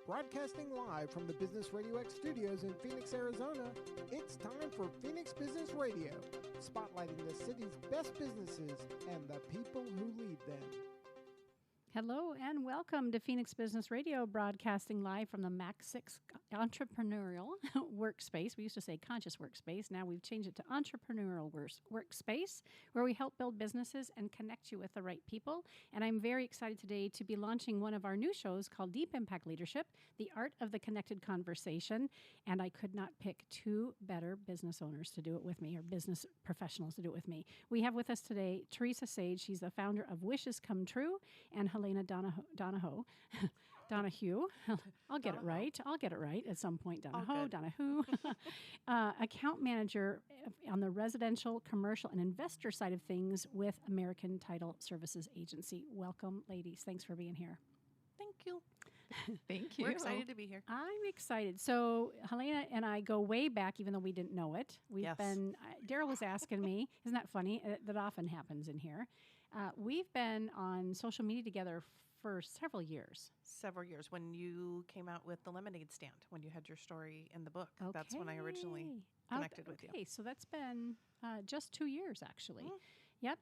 Broadcasting live from the Business Radio X studios in Phoenix, Arizona, it's time for Phoenix Business Radio, spotlighting the city's best businesses and the people who lead them. Hello and welcome to Phoenix Business Radio, broadcasting live from the Mac 6 Entrepreneurial Workspace. We used to say Conscious Workspace. Now we've changed it to Entrepreneurial Workspace, where we help build businesses and connect you with the right people. And I'm very excited today to be launching one of our new shows called Deep Impact Leadership, The Art of the Connected Conversation. And I could not pick two better business owners to do it with me, or business professionals to do it with me. We have with us today Theresa Sage. She's the founder of Wishes Come True, and Helena Donohoe. I'll get it right. I'll get it right at some point. Donohoe. Account manager on the residential, commercial, and investor side of things with American Title Services Agency. Welcome, ladies. Thanks for being here. Thank you. Thank you. We're excited to be here. I'm excited. So Helena and I go way back, even though we didn't know it. We've been, Daryl was asking me, isn't that funny? That often happens in here. We've been on social media together for several years. Several years. When you came out with the lemonade stand, when you had your story in the book. Okay. That's when I originally connected with you. Okay, so that's been just 2 years, actually. Mm-hmm. Yep.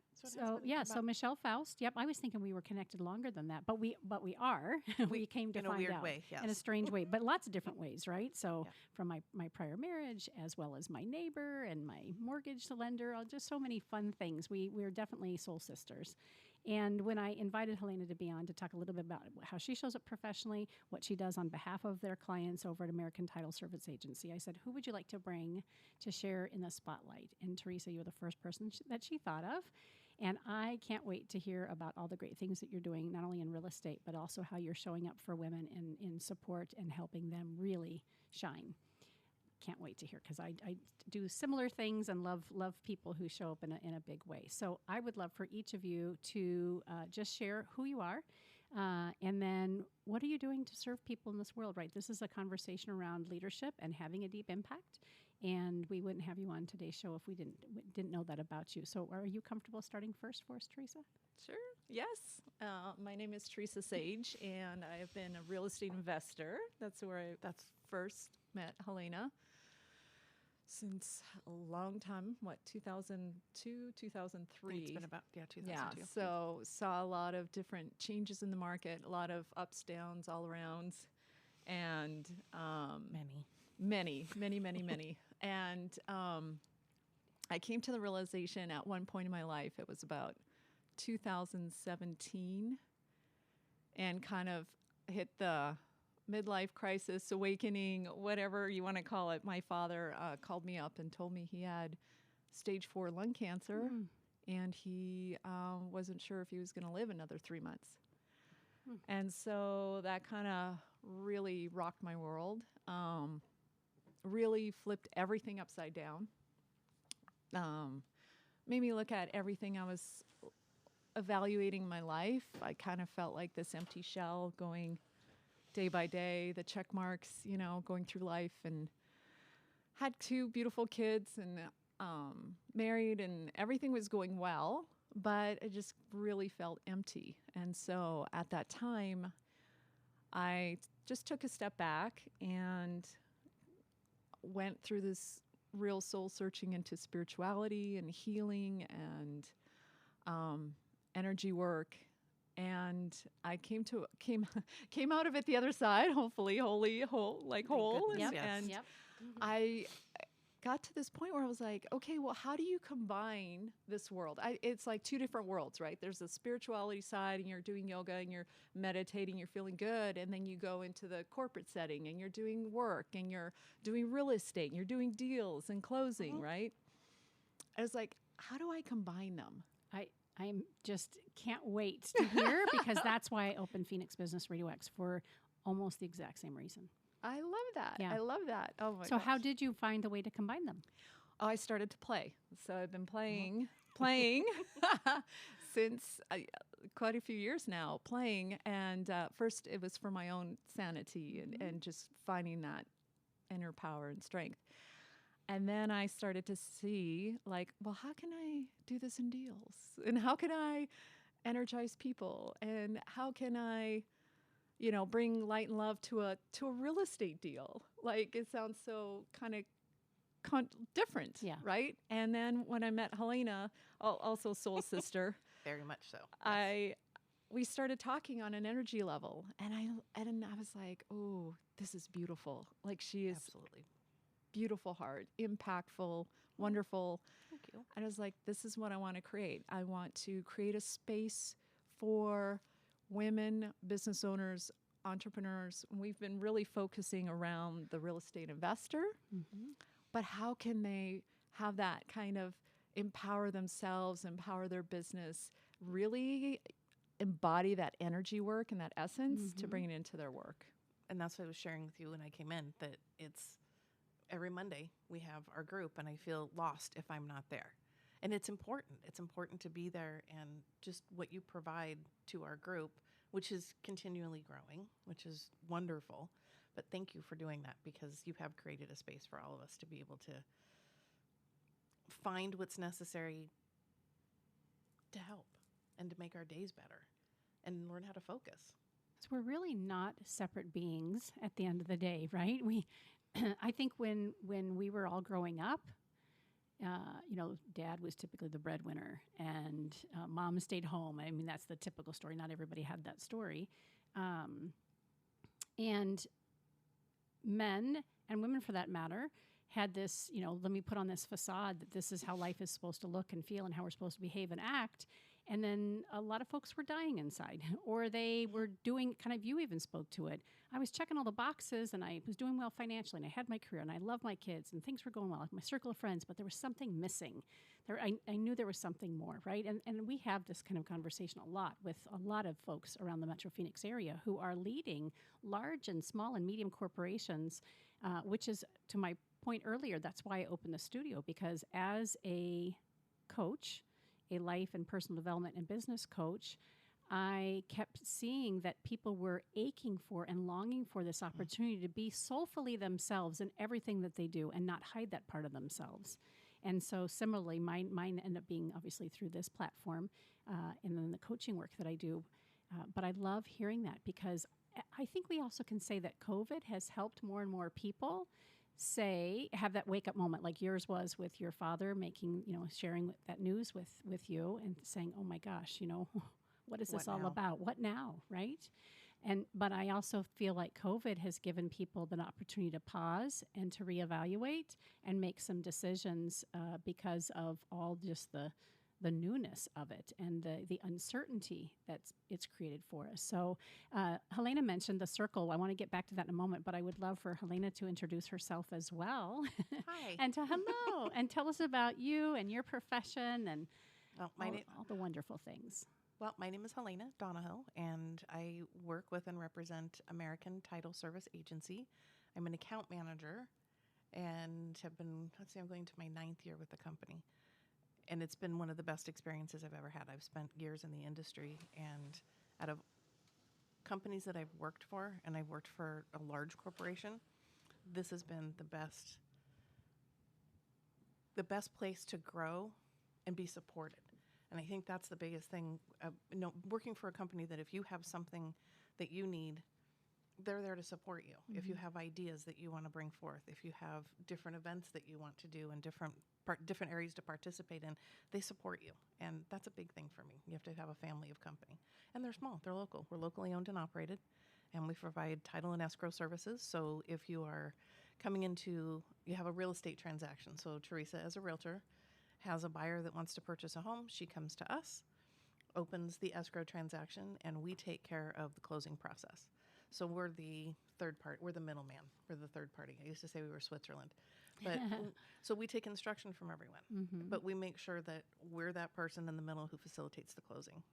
So Michelle Faust. Yep. I was thinking we were connected longer than that, but we are. We came to find out. In a weird way, yes. In a strange way, but lots of different ways, right? So from my prior marriage, as well as my neighbor and my mortgage lender, just so many fun things. We're definitely soul sisters. And when I invited Helena to be on to talk a little bit about how she shows up professionally, what she does on behalf of their clients over at American Title Service Agency, I said, who would you like to bring to share in the spotlight? And Theresa, you were the first person that she thought of. And I can't wait to hear about all the great things that you're doing, not only in real estate, but also how you're showing up for women in support and helping them really shine. Can't wait to hear, because I do similar things and love people who show up in a big way. So I would love for each of you to just share who you are, and then what are you doing to serve people in this world, right? This is a conversation around leadership and having a deep impact, and we wouldn't have you on today's show if we didn't know that about you. So are you comfortable starting first for us, Theresa? Sure. Yes. My name is Theresa Sage, and I have been a real estate investor. That's where I first met Helena since a long time, 2002, 2003. It's been about, 2002. Yeah, so saw a lot of different changes in the market, a lot of ups, downs all around, and many. And I came to the realization at one point in my life, it was about 2017, and kind of hit the midlife crisis, awakening, whatever you want to call it. My father called me up and told me he had stage 4 lung cancer, and he wasn't sure if he was going to live another 3 months. And so that kind of really rocked my world, really flipped everything upside down, made me look at everything I was evaluating my life. I kind of felt like this empty shell going day by day, the check marks, going through life, and had 2 beautiful kids and married, and everything was going well, but it just really felt empty. And so at that time, I just took a step back and went through this real soul searching into spirituality and healing and energy work. And I came out of it the other side, hopefully, whole. Yep. And Mm-hmm. I got to this point where I was like, okay, well, how do you combine this world? It's like 2 different worlds, right? There's the spirituality side, and you're doing yoga and you're meditating, you're feeling good. And then you go into the corporate setting and you're doing work and you're doing real estate and you're doing deals and closing, right? I was like, how do I combine them? I'm just can't wait to hear, because that's why I opened Phoenix Business Radio X, for almost the exact same reason. I love that. Yeah. I love that. Oh my gosh. So how did you find the way to combine them? I started to play. So I've been playing since quite a few years now, And first it was for my own sanity and just finding that inner power and strength. And then I started to see, like, well, how can I do this in deals? And how can I energize people? And how can I bring light and love to a real estate deal. Like, it sounds so kind of different, right? And then when I met Helena, also soul sister, very much so. We started talking on an energy level, and I was like, oh, this is beautiful. Like, she is absolutely beautiful heart, impactful, wonderful. Thank you. And I was like, this is what I want to create. I want to create a space for women, business owners, entrepreneurs. We've been really focusing around the real estate investor, but how can they have that kind of empower themselves, empower their business, really embody that energy work and that essence to bring it into their work. And that's what I was sharing with you when I came in, that it's every Monday we have our group, and I feel lost if I'm not there. And it's important. It's important to be there, and just what you provide to our group, which is continually growing, which is wonderful. But thank you for doing that, because you have created a space for all of us to be able to find what's necessary to help and to make our days better and learn how to focus. So we're really not separate beings at the end of the day, right? I think when we were all growing up, Dad was typically the breadwinner, and Mom stayed home. I mean, that's the typical story. Not everybody had that story. And men and women, for that matter, had this, let me put on this facade that this is how life is supposed to look and feel and how we're supposed to behave and act. And then a lot of folks were dying inside, or they were doing, kind of, you even spoke to it. I was checking all the boxes, and I was doing well financially, and I had my career, and I loved my kids, and things were going well, like my circle of friends, but there was something missing. I knew there was something more, right? And we have this kind of conversation a lot with a lot of folks around the Metro Phoenix area who are leading large and small and medium corporations, which is, to my point earlier, that's why I opened the studio, because as a coach, a life and personal development and business coach, I kept seeing that people were aching for and longing for this opportunity to be soulfully themselves in everything that they do and not hide that part of themselves. And so similarly, mine ended up being obviously through this platform and then the coaching work that I do. But I love hearing that, because I think we also can say that COVID has helped more and more people have that wake up moment, like yours was with your father, making, sharing that news with you and saying, oh my gosh, what is this all about? What now? Right. But I also feel like COVID has given people the opportunity to pause and to reevaluate and make some decisions because of all just the newness of it and the uncertainty that it's created for us. So Helena mentioned the circle. I want to get back to that in a moment, but I would love for Helena to introduce herself as well. Hi. And hello, and tell us about you and your profession and all the wonderful things. Well, my name is Helena Donohoe, and I work with and represent American Title Service Agency. I'm an account manager and have been, I'm going to my 9th year with the company. And it's been one of the best experiences I've ever had. I've spent years in the industry, and out of companies that I've worked for, and I've worked for a large corporation, this has been the best place to grow and be supported. And I think that's the biggest thing, working for a company that if you have something that you need, they're there to support you. Mm-hmm. If you have ideas that you want to bring forth, if you have different events that you want to do and different areas to participate in, they support you. And that's a big thing for me. You have to have a family of company. And they're small, they're local. We're locally owned and operated, and we provide title and escrow services. So if you are coming you have a real estate transaction. So Theresa, as a realtor, has a buyer that wants to purchase a home. She comes to us, opens the escrow transaction, and we take care of the closing process. So we're the third part. We're the middleman. We're the third party. I used to say we were Switzerland. But so we take instruction from everyone, but we make sure that we're that person in the middle who facilitates the closing.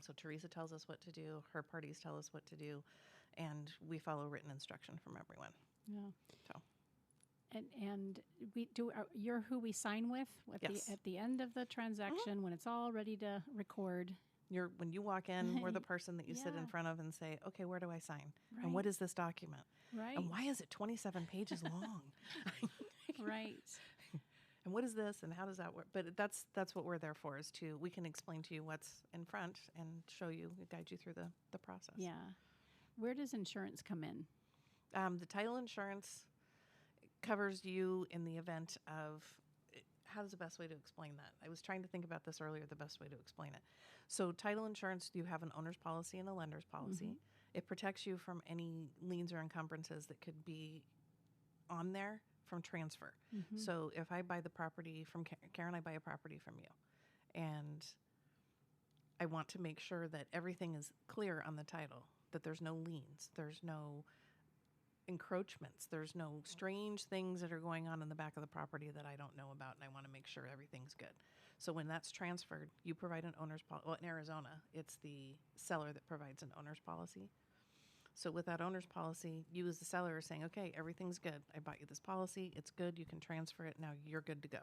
So Theresa tells us what to do. Her parties tell us what to do, and we follow written instruction from everyone. Yeah. So. And we do. You're who we sign with at the end of the transaction when it's all ready to record. When you walk in, we're the person that you sit in front of and say, okay, where do I sign? Right. And what is this document? Right. And why is it 27 pages long? Right. And what is this and how does that work? But that's what we're there for, is we can explain to you what's in front and show you, guide you through the process. Yeah. Where does insurance come in? The title insurance covers you in the event of, how's the best way to explain that? I was trying to think about this earlier, the best way to explain it. So title insurance, you have an owner's policy and a lender's policy. It protects you from any liens or encumbrances that could be on there from transfer. So if I buy the property from Karen, I buy a property from you, and I want to make sure that everything is clear on the title, that there's no liens, there's no encroachments, there's no strange things that are going on in the back of the property that I don't know about, and I want to make sure everything's good. So when that's transferred, you provide an owner's policy. Well, in Arizona, it's the seller that provides an owner's policy. So with that owner's policy, you as the seller are saying, okay, everything's good. I bought you this policy. It's good. You can transfer it. Now you're good to go.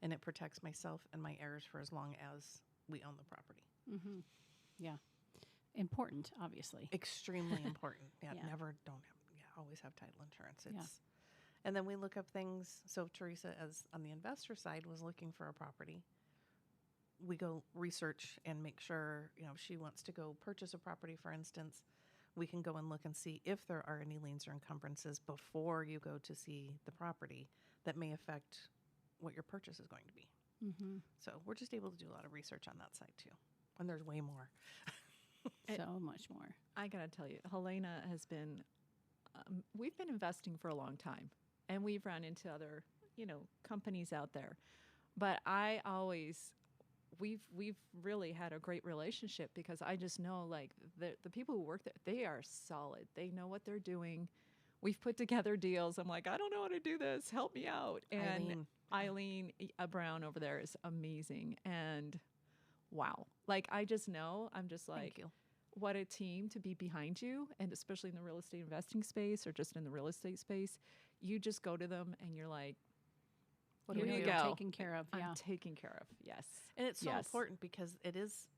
And it protects myself and my heirs for as long as we own the property. Yeah. Important, obviously. Extremely important. Yeah, Yeah. never, don't have, always have title insurance. And then we look up things. So Theresa, as on the investor side, was looking for a property. We go research and make sure, if she wants to go purchase a property, for instance, we can go and look and see if there are any liens or encumbrances before you go to see the property that may affect what your purchase is going to be. So we're just able to do a lot of research on that side too. And there's way more. So much more. I got to tell you, Helena has been, we've been investing for a long time, and we've run into other, companies out there. But we've really had a great relationship, because I just know, like, the people who work there, they are solid. They know what they're doing. We've put together deals. I'm like, I don't know how to do this. Help me out. And Eileen Brown over there is amazing. And wow. Like, I just know, I'm just like, Thank you. What a team to be behind you. And especially in the real estate investing space, or just in the real estate space, you just go to them and you're like, What here do we you do? go. Taken care of. Yeah. I'm taken care of. Yes. And it's so Yes. important, because it is,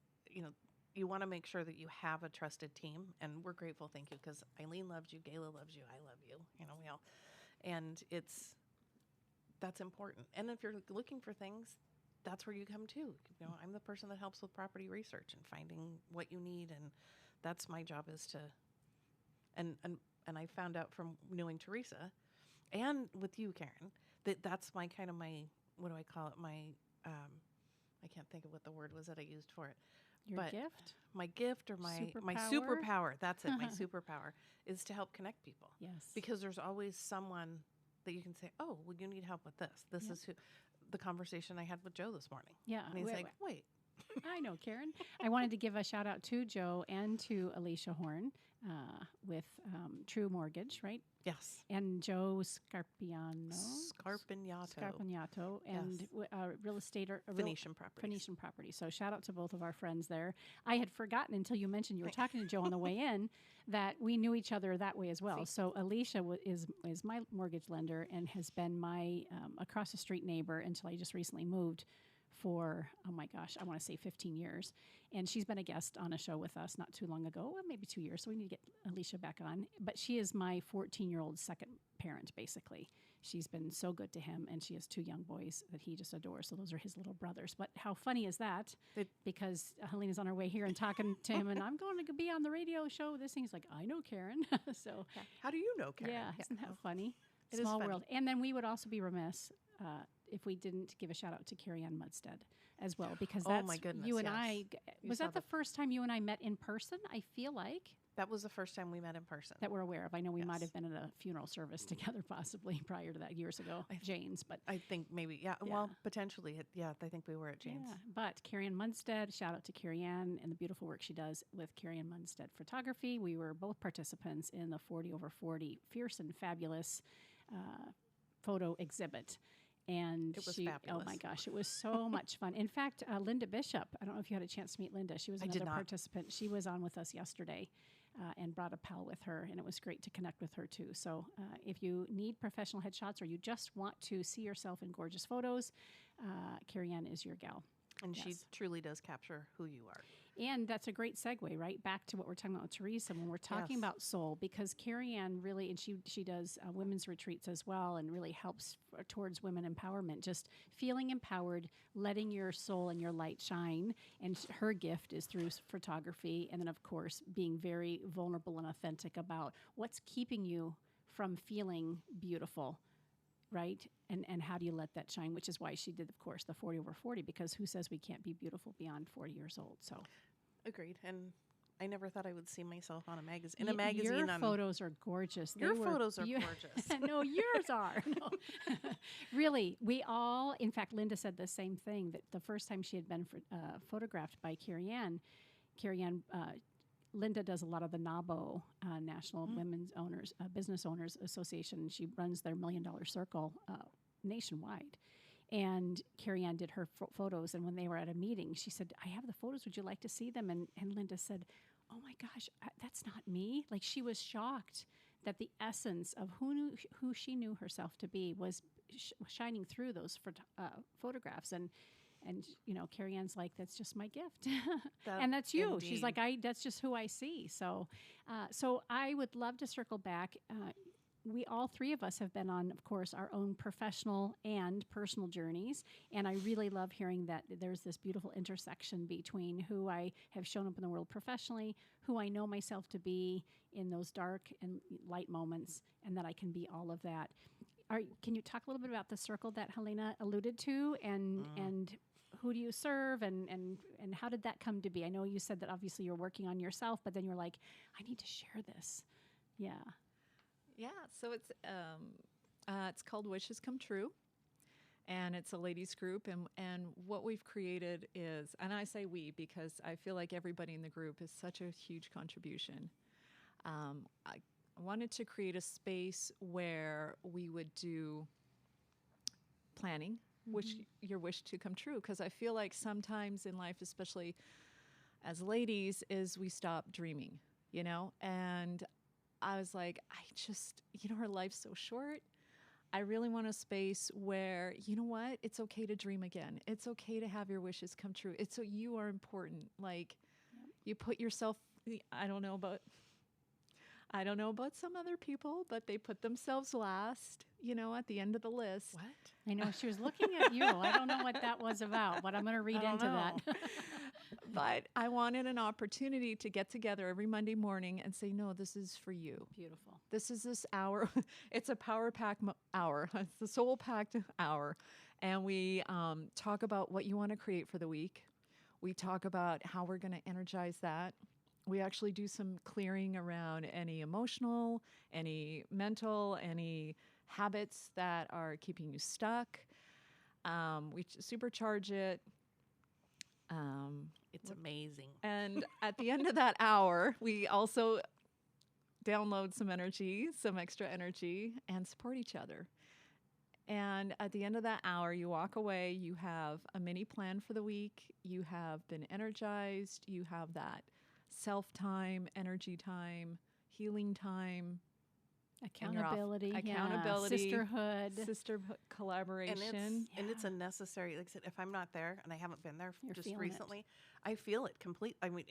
you want to make sure that you have a trusted team. And we're grateful, thank you, because Eileen loves you, Gayla loves you, I love you, we all. And that's important. And if you're looking for things, that's where you come to. I'm the person that helps with property research and finding what you need. And that's my job, is to, and I found out from knowing Theresa and with you, Karen, that's my kind of what do I call it? I can't think of what the word was that I used for it. Your But gift? my gift, or my Superpower? superpower, that's it, my superpower, is to help connect people. Yes. Because there's always someone that you can say, oh, well, you need help with this. This is the conversation I had with Joe this morning. Yeah. And he's like, wait. I know, Karen. I wanted to give a shout out to Joe and to Alicia Horn with True Mortgage, right? Yes. And Joe Scarpignato, and real estate or Phoenician Properties. Phoenician Property. So shout out to both of our friends there. I had forgotten until you mentioned you were talking to Joe on the way in that we knew each other that way as well. So Alicia is my mortgage lender and has been my across the street neighbor until I just recently moved for, oh my gosh, I want to say 15 years. And she's been a guest on a show with us not too long ago, well, maybe 2 years. So we need to get Alicia back on. But she is my 14-year-old second parent, basically. She's been so good to him, and she has 2 young boys that he just adores. So those are his little brothers. But how funny is that? Because Helena's on her way here and talking to him, and I'm going to be on the radio show. This thing's like, I know Karen. So how do you know Karen? Yeah, isn't that funny? It Small is funny. world. And then we would also be remiss if we didn't give a shout out to Carrie Ann Mudstead as well, because that's my goodness, you and yes. I. Was that the first time you and I met in person? I feel like That was the first time we met in person. that we're aware of. I know we might Yes. have been at a funeral service together, possibly prior to that years ago, Jane's. But I think maybe, well, potentially. I think we were at Jane's. yeah, but Carrie Ann Mudstead, shout out to Carrie Ann and the beautiful work she does with Carrie Ann Mudstead Photography. We were both participants in the 40 over 40 fierce and fabulous photo exhibit. And It was oh fabulous. my gosh, it was so much fun. In fact, Linda Bishop, I don't know if you had a chance to meet Linda. She was I did another not. participant. She was on with us yesterday and brought a pal with her, and it was great to connect with her too. So if you need professional headshots or you just want to see yourself in gorgeous photos, Carrie Ann is your gal. And she Yes. truly does capture who you are. And that's a great segue, right? Back to what we're talking about with Theresa when we're talking Yes. about soul, because Carrie Ann really, and she does women's retreats as well and really helps towards women empowerment, just feeling empowered, letting your soul and your light shine. And her gift is through photography. And then, of course, being very vulnerable and authentic about what's keeping you from feeling beautiful, right? And how do you let that shine, which is why she did, of course, the 40 over 40, because who says we can't be beautiful beyond 40 years old? So Agreed. And I never thought I would see myself on a magazine. In a magazine. Your on photos are gorgeous. Your They were photos are beau- gorgeous. No, yours are. No. Really, we all, in fact, Linda said the same thing, that the first time she had been photographed by Carrie Ann, Linda does a lot of the NABO, National Women's Owners Business Owners Association. She runs their $1 Million Circle nationwide. And Carrie Ann did her photos, and when they were at a meeting, she said, "I have the photos. Would you like to see them?" And Linda said, "Oh my gosh, that's not me." Like, she was shocked that the essence of who she knew herself to be was shining through those photographs. And Carrie Ann's like, "That's just my gift," and that's you. She's like, "That's just who I see." So I would love to circle back. We all three of us have been on, of course, our own professional and personal journeys, and I really love hearing that there's this beautiful intersection between who I have shown up in the world professionally, who I know myself to be in those dark and light moments, and that I can be all of that. Can you talk a little bit about the circle that Helena alluded to, and who do you serve, and how did that come to be? I know you said that obviously you're working on yourself, but then you're like, I need to share this. Yeah. Yeah, so it's called Wishes Come True, and it's a ladies group, and what we've created is, and I say we because I feel like everybody in the group is such a huge contribution. I wanted to create a space where we would do planning, wish your wish to come true, because I feel like sometimes in life, especially as ladies, is we stop dreaming, and I was like, her life's so short. I really want a space where, it's okay to dream again. It's okay to have your wishes come true. You are important. Like, you put yourself, I don't know about some other people, but they put themselves last, at the end of the list. What? I know, she was looking at you. I don't know what that was about, but I'm going to read into that. But I wanted an opportunity to get together every Monday morning and say, no, this is for you. Beautiful. This is this hour. It's a power pack hour. It's the soul packed hour. And we talk about what you want to create for the week. We talk about how we're going to energize that. We actually do some clearing around any emotional, any mental, any habits that are keeping you stuck. We supercharge it. It's amazing. And at the end of that hour, we also download some energy, some extra energy, and support each other. And at the end of that hour, you walk away, you have a mini plan for the week, you have been energized, you have that self-time, energy time, healing time. Accountability, sisterhood, collaboration. And it's a necessary, like I said, if I'm not there, and I haven't been there You're just feeling recently, I feel it complete. I mean,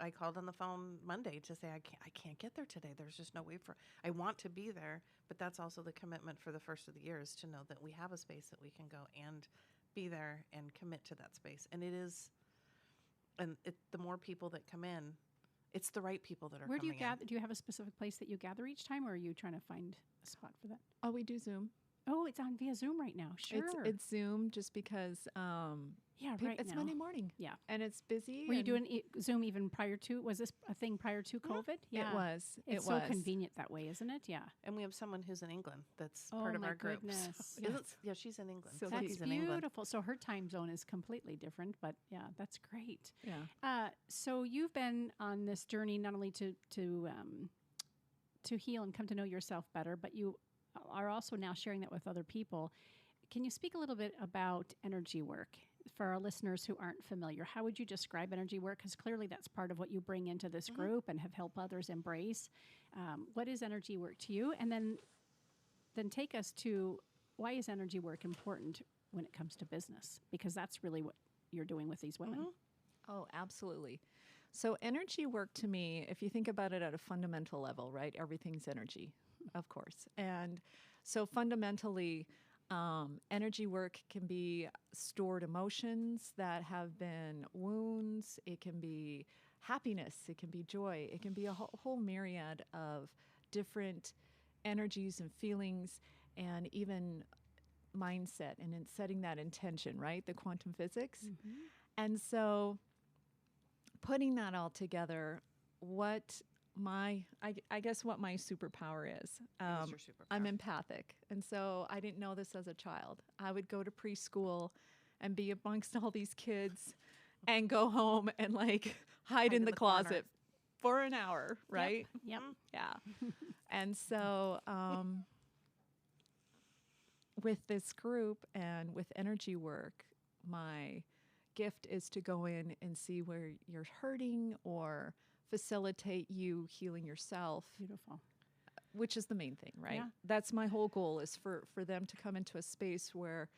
I called on the phone Monday to say, I can't get there today. There's just no way I want to be there, but that's also the commitment for the first of the year, is to know that we have a space that we can go and be there and commit to that space. And the more people that come in, it's the right people that are Where do you coming in. gather? Do you have a specific place that you gather each time, or are you trying to find a spot for that? Oh, we do Zoom. Oh, it's on via Zoom right now. Sure. It's Zoom just because it's now. Monday morning. Yeah. And it's busy. Were you doing Zoom even prior to, was this a thing prior to COVID? Yeah. It was. It's so convenient that way, isn't it? Yeah. And we have someone who's in England that's part of our group. Goodness. Yeah, she's in England. So That's She's in England. beautiful. So her time zone is completely different, but yeah, that's great. Yeah. So you've been on this journey not only to heal and come to know yourself better, but you are also now sharing that with other people. Can you speak a little bit about energy work for our listeners who aren't familiar? How would you describe energy work? Because clearly that's part of what you bring into this group and have helped others embrace. What is energy work to you? And then take us to, why is energy work important when it comes to business? Because that's really what you're doing with these women. Oh, absolutely. So energy work to me, if you think about it at a fundamental level, right? Everything's energy, of course. And so fundamentally, energy work can be stored emotions that have been wounds. It can be happiness. It can be joy. It can be a whole myriad of different energies and feelings and even mindset and in setting that intention, right? The quantum physics. And so putting that all together, I guess what my superpower is. What is your superpower? I'm empathic. And so I didn't know this as a child. I would go to preschool and be amongst all these kids and go home and like hide in the closet corner. for an hour, right? Yep. Yeah. And so with this group and with energy work, my gift is to go in and see where you're hurting or facilitate you healing yourself, Beautiful. which is the main thing, right? Yeah. That's my whole goal, is for them to come into a space where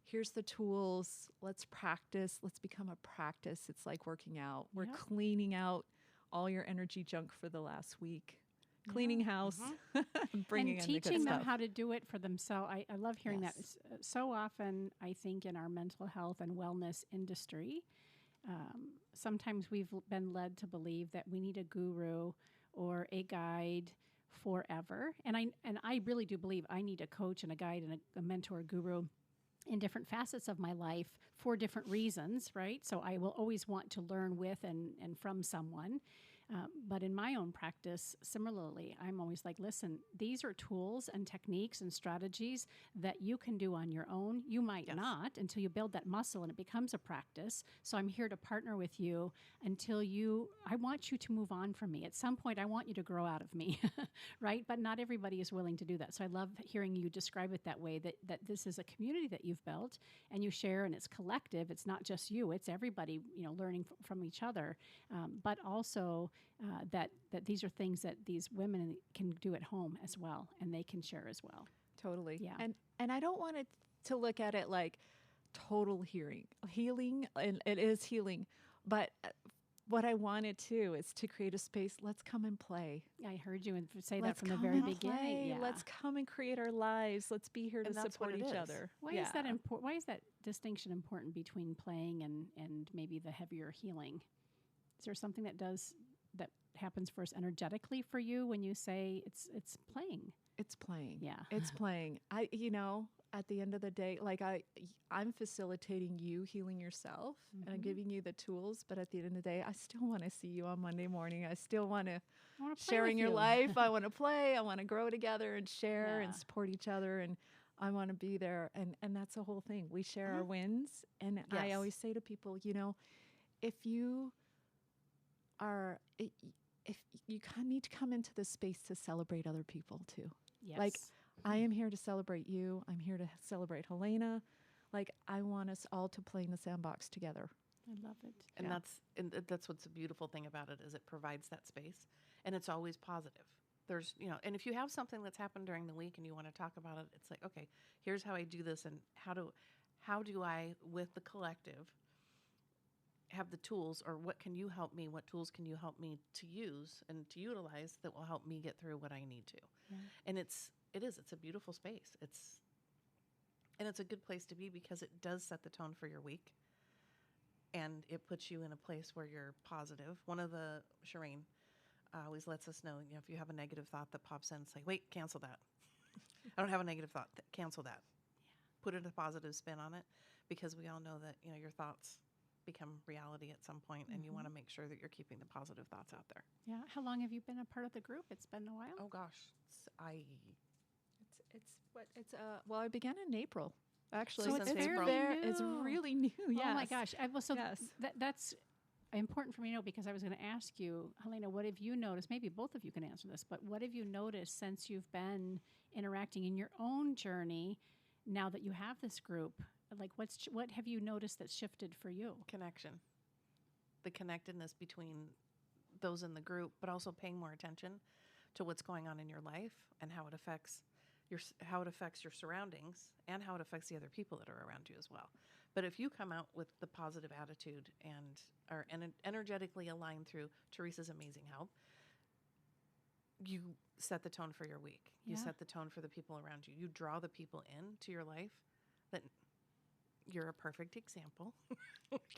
here's the tools, let's practice, let's become a practice. It's like working out. We're Yeah. cleaning out all your energy junk for the last week, cleaning house, bringing and in the good teaching them stuff. how to do it for themselves. I love hearing that. Yes. So often, I think in our mental health and wellness industry, sometimes we've been led to believe that we need a guru or a guide forever. And I really do believe I need a coach and a guide and a mentor, guru in different facets of my life for different reasons, right? So I will always want to learn with and from someone. But in my own practice, similarly, I'm always like, listen, these are tools and techniques and strategies that you can do on your own. You might not until you build that muscle and it becomes a practice. So I'm here to partner with you until I want you to move on from me. At some point, I want you to grow out of me, right? But not everybody is willing to do that. So I love hearing you describe it that way, that this is a community that you've built and you share, and it's collective. It's not just you, it's everybody, learning from each other. But also, that these are things that these women can do at home as well, and they can share as well. Totally. Yeah. And I don't want it to look at it like total healing, and it is healing. But what I wanted to is to create a space. Let's come and play. I heard you say that Let's from the come very and beginning. play. Yeah. Let's come and create our lives. Let's be here And to that's support what it each is. other. Why is that important? Why is that distinction important between playing and maybe the heavier healing? Is there something that happens first energetically for you when you say it's playing? It's playing. Yeah. It's playing. At the end of the day, like I'm facilitating you healing yourself and I'm giving you the tools, but at the end of the day, I still want to see you on Monday morning. I still want to sharing your life. I want to play. I want to grow together and share and support each other, and I want to be there. And that's the whole thing. We share our wins. And I always say to people, if you need to come into this space to celebrate other people too. Yes. Like, I am here to celebrate you. I'm here to celebrate Helena. Like, I want us all to play in the sandbox together. I love it. And that's what's a beautiful thing about it, is it provides that space, and it's always positive. There's, and if you have something that's happened during the week and you want to talk about it, it's like, okay, here's how I do this, and how do I, with the collective, have the tools, or what can you help me? What tools can you help me to use and to utilize that will help me get through what I need to? Yeah. And it's a beautiful space. It's a good place to be, because it does set the tone for your week, and it puts you in a place where you're positive. One of the Shireen always lets us know, if you have a negative thought that pops in, it's like, wait, cancel that. I don't have a negative thought. Cancel that. Yeah. Put a positive spin on it, because we all know that your thoughts become reality at some point, and you want to make sure that you're keeping the positive thoughts out there. Yeah. How long have you been a part of the group? It's been a while. Oh gosh, Well, I began in April. Actually, So it's it's April. It's new. really new. Yes. Oh my gosh. Yes. That's important for me to know, because I was going to ask you, Helena, what have you noticed? Maybe both of you can answer this, but what have you noticed since you've been interacting in your own journey, now that you have this group? Like, what have you noticed that's shifted for you? Connection, the connectedness between those in the group, but also paying more attention to what's going on in your life and how it affects your surroundings, and how it affects the other people that are around you as well. But if you come out with the positive attitude and are energetically aligned through Theresa's amazing help, you set the tone for your week. You Yeah. set the tone for the people around you. You draw the people into your life that you're a perfect example.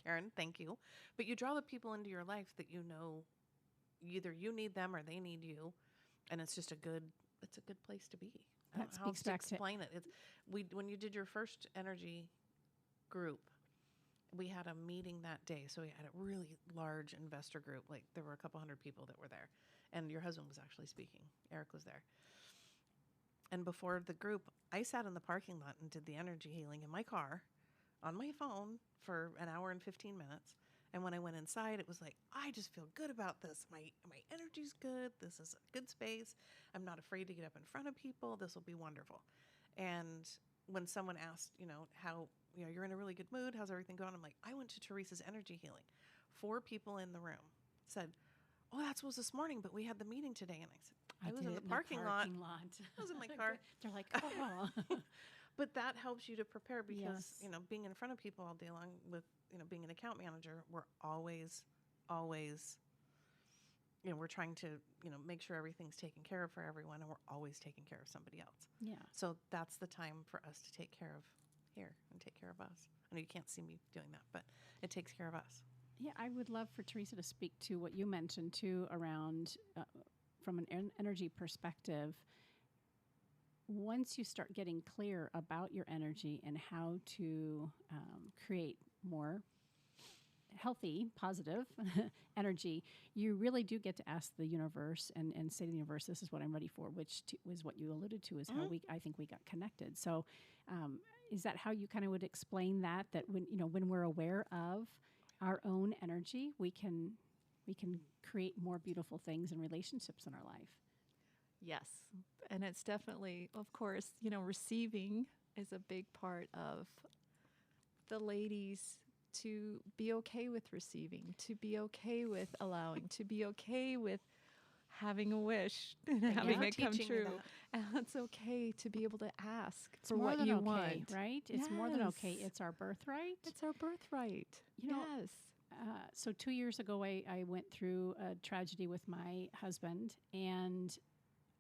Karen, thank you. But you draw the people into your life that you know either you need them or they need you. And it's just a good place to be. I don't That know how speaks else to back to explain it. When you did your first energy group, we had a meeting that day. So we had a really large investor group. Like there were a couple hundred people that were there. And your husband was actually speaking. Eric was there. And before the group, I sat in the parking lot and did the energy healing in my car on my phone for an hour and 15 minutes. And when I went inside, it was like, I just feel good about this. My energy's good. This is a good space. I'm not afraid to get up in front of people. This will be wonderful. And when someone asked, how, you're in a really good mood, how's everything going? I'm like, I went to Theresa's energy healing. 4 people in the room said, oh, that was this morning, but we had the meeting today. And I said, I was in the parking lot. I was in my car. They're like, oh. But that helps you to prepare because, Yes. Being in front of people all day long with, being an account manager, we're always, we're trying to, make sure everything's taken care of for everyone, and we're always taking care of somebody else. Yeah. So that's the time for us to take care of here and take care of us. I know you can't see me doing that, but it takes care of us. Yeah, I would love for Theresa to speak to what you mentioned too around from an energy perspective. Once you start getting clear about your energy and how to create more healthy, positive energy, you really do get to ask the universe and say to the universe, this is what I'm ready for, which was what you alluded to is how I think we got connected. So is that how you kind of would explain that when we're aware of our own energy, we can create more beautiful things and relationships in our life? Yes. And it's definitely, of course, receiving is a big part of the ladies to be okay with receiving, to be okay with allowing, to be okay with having a wish and having it come true. And it's okay to be able to ask It's for more what than you okay, want. right? It's more than okay. Yes. It's our birthright. It's our birthright. Yes. So 2 years ago, I went through a tragedy with my husband, and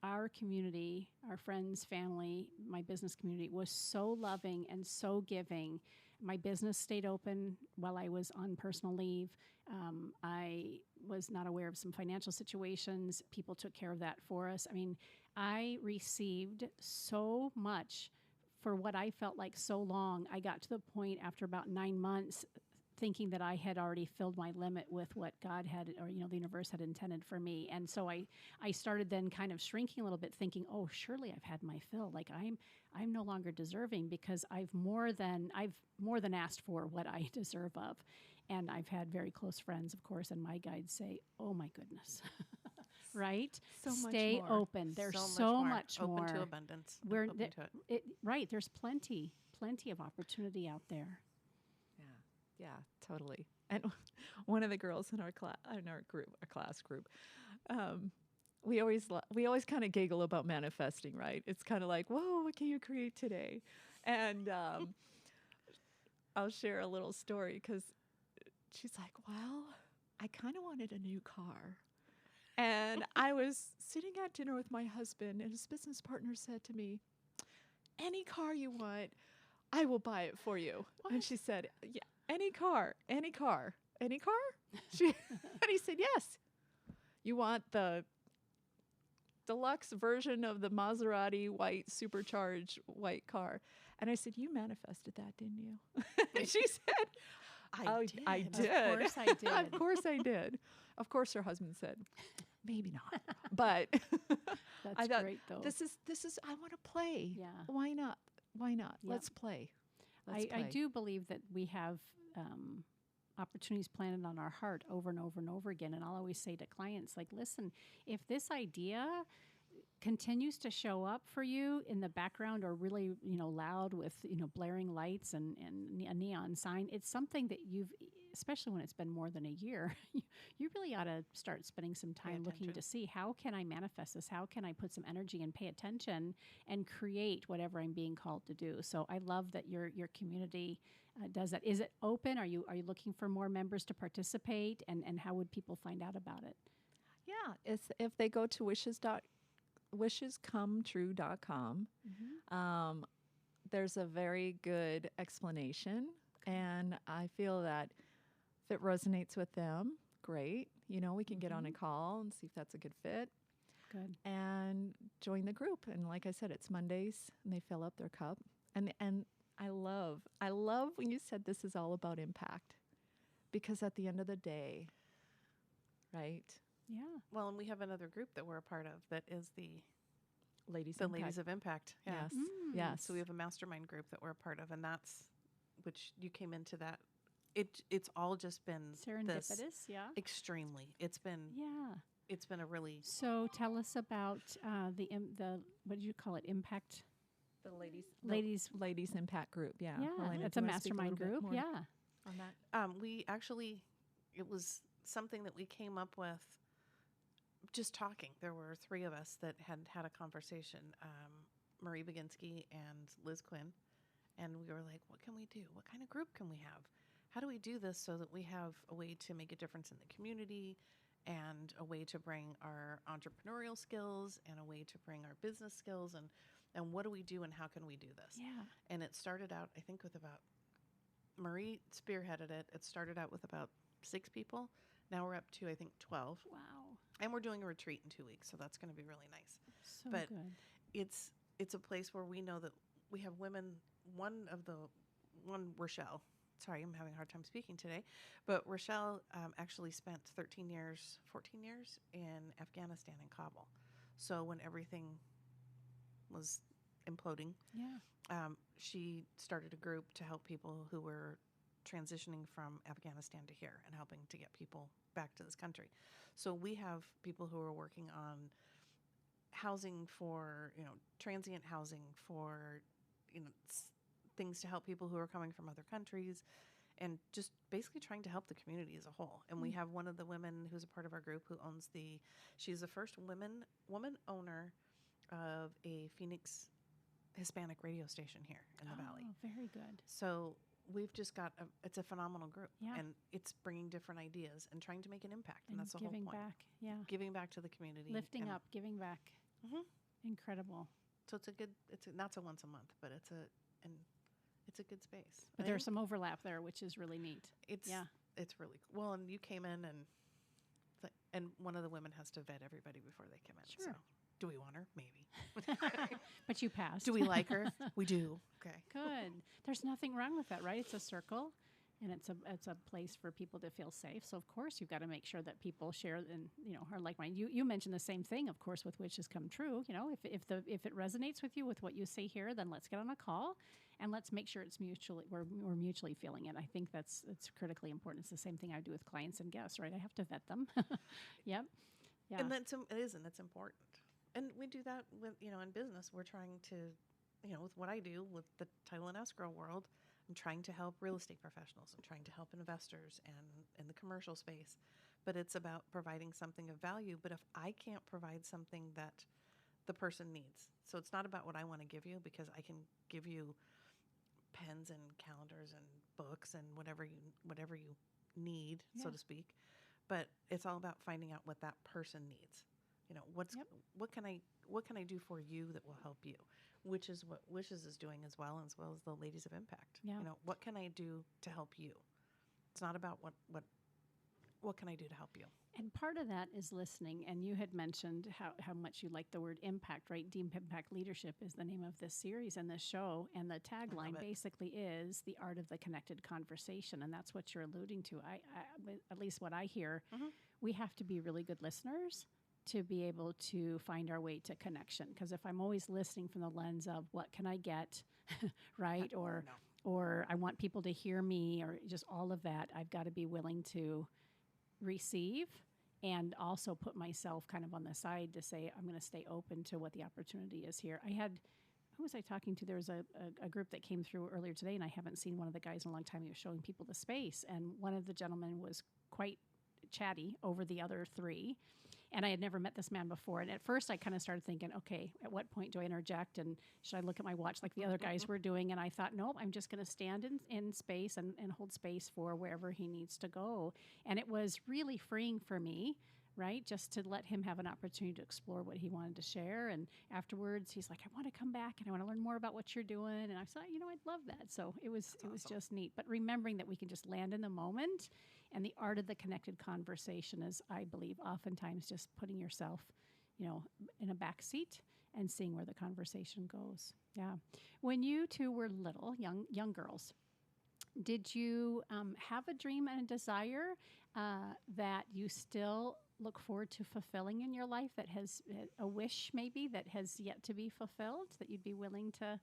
our community, our friends, family, my business community was so loving and so giving. My business stayed open while I was on personal leave. I was not aware of some financial situations. People took care of that for us. I mean, I received so much for what I felt like so long. I got to the point after about 9 months thinking that I had already filled my limit with what God had, or the universe had intended for me. And so I started then kind of shrinking a little bit, thinking, oh, surely I've had my fill. Like I'm no longer deserving because I've more than asked for what I deserve of. And I've had very close friends, of course, and my guides say, oh my goodness. Right? So Stay much more. open. There's so much more. Open to abundance. We're open to it. Right. There's plenty of opportunity out there. Yeah, totally. And one of the girls in our class group, we always kind of giggle about manifesting, right? It's kind of like, whoa, what can you create today? And I'll share a little story because she's like, well, I kind of wanted a new car. And I was sitting at dinner with my husband, and his business partner said to me, any car you want, I will buy it for you. What? And she said, yeah. Any car. And he said, yes. You want the deluxe version of the Maserati white supercharged white car. And I said, you manifested that, didn't you? And she said, I did. Of course I did. Of course I did. Of course her husband said, maybe not. But That's I thought, great, though. this is, I want to play. Yeah. Why not? Yep. Let's play. I do believe that we have opportunities planted on our heart over and over and over again. And I'll always say to clients, like, listen, if this idea continues to show up for you in the background or really, loud with, blaring lights and a neon sign, it's something that especially when it's been more than a year, you really ought to start spending some time looking to see, how can I manifest this? How can I put some energy and pay attention and create whatever I'm being called to do? So I love that your community does that. Is it open? Are you looking for more members to participate? And how would people find out about it? Yeah, if they go to wishescometrue.com, there's a very good explanation, and I feel that if it resonates with them, great. We can get on a call and see if that's a good fit. Good. And join the group. And like I said, it's Mondays, and they fill up their cup. And I love when you said this is all about impact, because at the end of the day, right? Yeah. Well, and we have another group that we're a part of that is the Ladies of Impact. Yeah. Yes. Yes. So we have a mastermind group that we're a part of, and that's, which you came into that. It's all just been serendipitous. Yeah. Extremely. It's been a really. So tell us about the what did you call it? Impact. The ladies Impact group. Yeah. Yeah. Helena, It's a mastermind group. Yeah. On that. We actually, it was something that we came up with just talking. There were three of us that had a conversation, Marie Baginski and Liz Quinn, and we were like, what can we do? What kind of group can we have? How do we do this so that we have a way to make a difference in the community, and a way to bring our entrepreneurial skills, and a way to bring our business skills, and what do we do, and how can we do this? Yeah. And it started out, I think, with about, Marie spearheaded it. It started out with about 6 people. Now we're up to, I think, 12. Wow. And we're doing a retreat in 2 weeks, so that's going to be really nice. So but good. It's a place where we know that we have women. One, Rochelle. Sorry, I'm having a hard time speaking today. But Rochelle actually spent 14 years in Afghanistan, in Kabul. So when everything was imploding, she started a group to help people who were transitioning from Afghanistan to here, and helping to get people back to this country. So we have people who are working on housing for, transient housing for, things to help people who are coming from other countries, and just basically trying to help the community as a whole. And we have one of the women who's a part of our group who owns she's the first woman owner of a Phoenix Hispanic radio station here in the Valley. Oh, very good. So we've just got it's a phenomenal group, Yeah. and it's bringing different ideas and trying to make an impact, and And that's the whole giving point. back. Yeah. Giving back to the community, Lifting and- up, giving back. Mhm. Incredible. So it's not a once a month, but it's a good space. But there's some overlap there, which is really neat. It's really cool. Well, and you came in, and one of the women has to vet everybody before they come in. Sure. So, do we want her? Maybe. But you passed. Do we like her? We do. Okay. Good. There's nothing wrong with that, right? It's a circle, and it's a place for people to feel safe. So of course you've got to make sure that people share and are like-minded. You mentioned the same thing, of course, with Wishes Come True. If it resonates with you with what you say here, then let's get on a call and let's make sure we're mutually feeling it. I think it's critically important. It's the same thing I do with clients and guests, right? I have to vet them. Yep. Yeah. And it's important. And we do that with, in business. We're trying to, with what I do with the title and escrow world, I'm trying to help real estate professionals. I'm trying to help investors and in the commercial space. But it's about providing something of value. But if I can't provide something that the person needs, so it's not about what I want to give you, because I can give you pens and calendars and books and whatever you need, so to speak. But it's all about finding out what that person needs. What can I do for you that will help you? Which is what Wishes is doing as well as the Ladies of Impact. Yeah. What can I do to help you? It's not about what can I do to help you? And part of that is listening. And you had mentioned how much you like the word impact, right? Deep Impact Leadership is the name of this series and this show. And the tagline basically is the art of the connected conversation. And that's what you're alluding to. I at least what I hear, we have to be really good listeners to be able to find our way to connection. Because if I'm always listening from the lens of what can I get, right? Or I want people to hear me, or just all of that, I've got to be willing to receive and also put myself kind of on the side to say, I'm going to stay open to what the opportunity is here. who was I talking to? There was a group that came through earlier today, and I haven't seen one of the guys in a long time. He was showing people the space, and one of the gentlemen was quite chatty over the other three. And I had never met this man before. And at first I kind of started thinking, okay, at what point do I interject? And should I look at my watch like the other guys were doing? And I thought, nope, I'm just going to stand in space and hold space for wherever he needs to go. And it was really freeing for me, right? Just to let him have an opportunity to explore what he wanted to share. And afterwards, he's like, I want to come back and I want to learn more about what you're doing. And I thought, I'd love that. So it was just neat. But remembering that we can just land in the moment, and the art of the connected conversation is, I believe, oftentimes just putting yourself, in a back seat and seeing where the conversation goes. Yeah. When you two were little, young girls, did you have a dream and a desire that you still look forward to fulfilling in your life, that has a wish maybe that has yet to be fulfilled, that you'd be willing to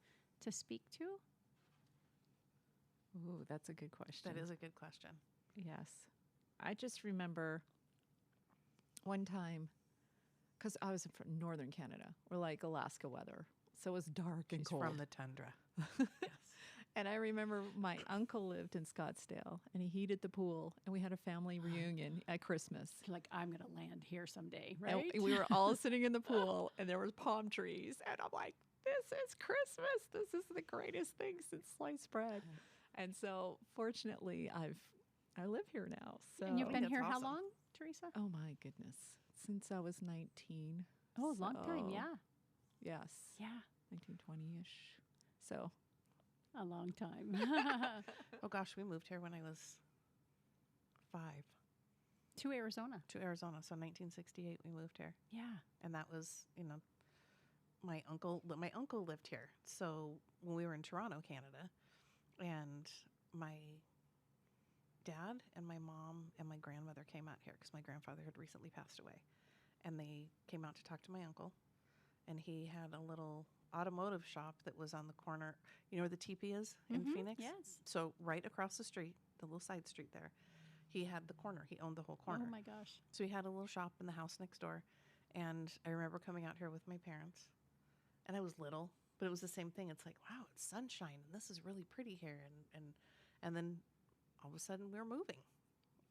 speak to? Ooh, that's a good question. That is a good question. Yes. I just remember one time, because I was from northern Canada, or like Alaska weather, so it was dark and She's cold. from the tundra. Yes. And I remember my uncle lived in Scottsdale, and he heated the pool, and we had a family reunion at Christmas. You're like, I'm going to land here someday, right? And we were all sitting in the pool, and there was palm trees, and I'm like, this is Christmas. This is the greatest thing since sliced bread. And so, fortunately, I live here now. So And you've been That's here how awesome. long, Theresa? Oh my goodness, since I was 19. Oh, a long time, yeah. Yes. Yeah, 1920-ish. So a long time. Oh gosh, we moved here when I was 5 To Arizona. to Arizona. So 1968 we moved here. Yeah. And that was, my uncle lived here. So when we were in Toronto, Canada, and my dad and my mom and my grandmother came out here because my grandfather had recently passed away. And they came out to talk to my uncle. And he had a little automotive shop that was on the corner. You know where the teepee is in Phoenix? Yes. So right across the street, the little side street there, he had the corner. He owned the whole corner. Oh my gosh. So he had a little shop in the house next door. And I remember coming out here with my parents. And I was little, but it was the same thing. It's like, wow, it's sunshine and this is really pretty here. And then all of a sudden we're moving.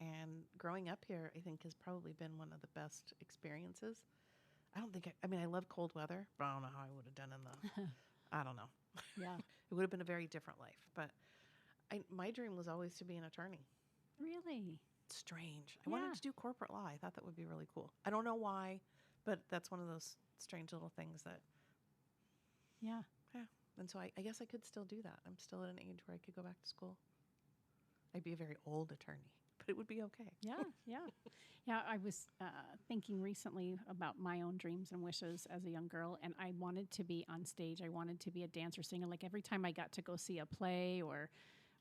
And growing up here, I think, has probably been one of the best experiences. I love cold weather, but I don't know how I would have done I don't know. Yeah. It would have been a very different life. But my dream was always to be an attorney. Really? Strange. I wanted Yeah. to do corporate law. I thought that would be really cool. I don't know why, but that's one of those strange little things that, Yeah. and so I guess I could still do that. I'm still at an age where I could go back to school. I'd be a very old attorney, but it would be okay. Yeah, yeah. Yeah, I was thinking recently about my own dreams and wishes as a young girl, and I wanted to be on stage. I wanted to be a dancer, singer. Like every time I got to go see a play or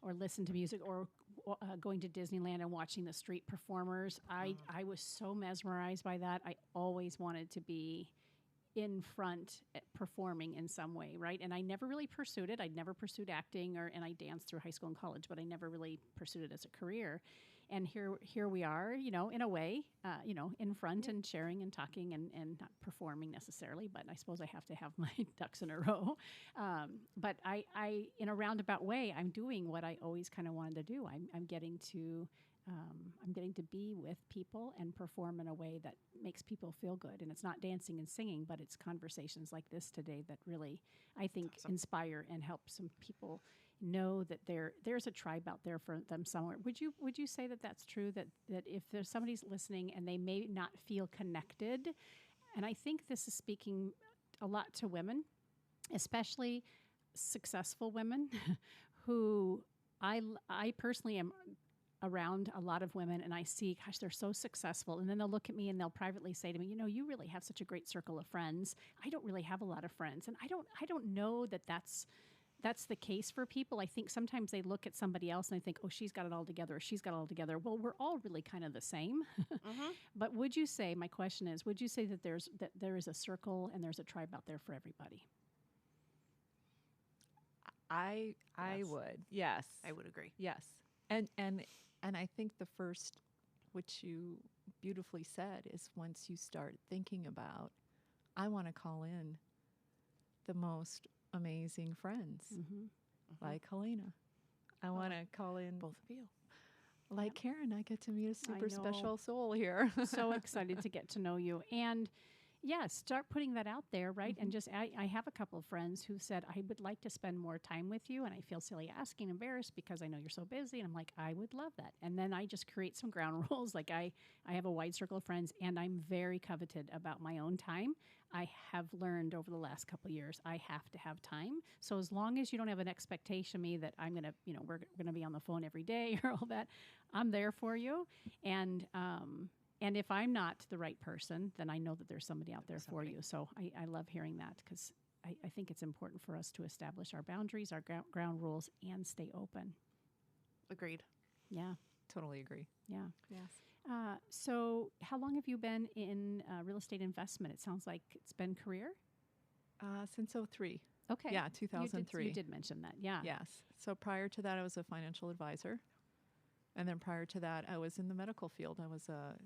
listen to music or going to Disneyland and watching the street performers, I was so mesmerized by that. I always wanted to be in front performing in some way, right? And I never really pursued it. I'd never pursued acting, and I danced through high school and college, but I never really pursued it as a career. And here we are, in a way, in front and sharing and talking and not performing necessarily, but I suppose I have to have my ducks in a row. But I in a roundabout way, I'm doing what I always kind of wanted to do. I'm getting to be with people and perform in a way that makes people feel good. And it's not dancing and singing, but it's conversations like this today that really, I think, inspire and help some people know that there's a tribe out there for them somewhere. Would you say that that's true, that if there's somebody's listening and they may not feel connected, and I think this is speaking a lot to women, especially successful women who I personally am around a lot of women, and I see, gosh, they're so successful. And then they'll look at me and they'll privately say to me, you really have such a great circle of friends. I don't really have a lot of friends. And I don't know that that's the case for people. I think sometimes they look at somebody else and they think, oh, she's got it all together, or she's got it all together. Well, we're all really kind of the same. But would you say, my question is, would you say that there is a circle and there's a tribe out there for everybody? I Yes. would. Yes. I would agree. Yes. And I think the first, which you beautifully said, is once you start thinking about, I want to call in the most amazing friends like Helena. I want to call in Both of you. like Karen. I get to meet a super know. special soul here. So excited to get to know you. And yeah, start putting that out there, right? And just, I have a couple of friends who said, I would like to spend more time with you. And I feel silly asking, embarrassed because I know you're so busy. And I'm like, I would love that. And then I just create some ground rules. Like I have a wide circle of friends, and I'm very coveted about my own time. I have learned over the last couple of years, I have to have time. So as long as you don't have an expectation of me that I'm going to, we're going to be on the phone every day or all that, I'm there for you. And if I'm not the right person, then I know that there's somebody out there for you. So I love hearing that, because I think it's important for us to establish our boundaries, our ground rules, and stay open. Agreed. Yeah. Totally agree. Yeah. Yes. So how long have you been in real estate investment? It sounds like it's been career? Since 2003. Okay. Yeah, 2003. You did mention that. Yeah. Yes. So prior to that, I was a financial advisor. And then prior to that, I was in the medical field. I was a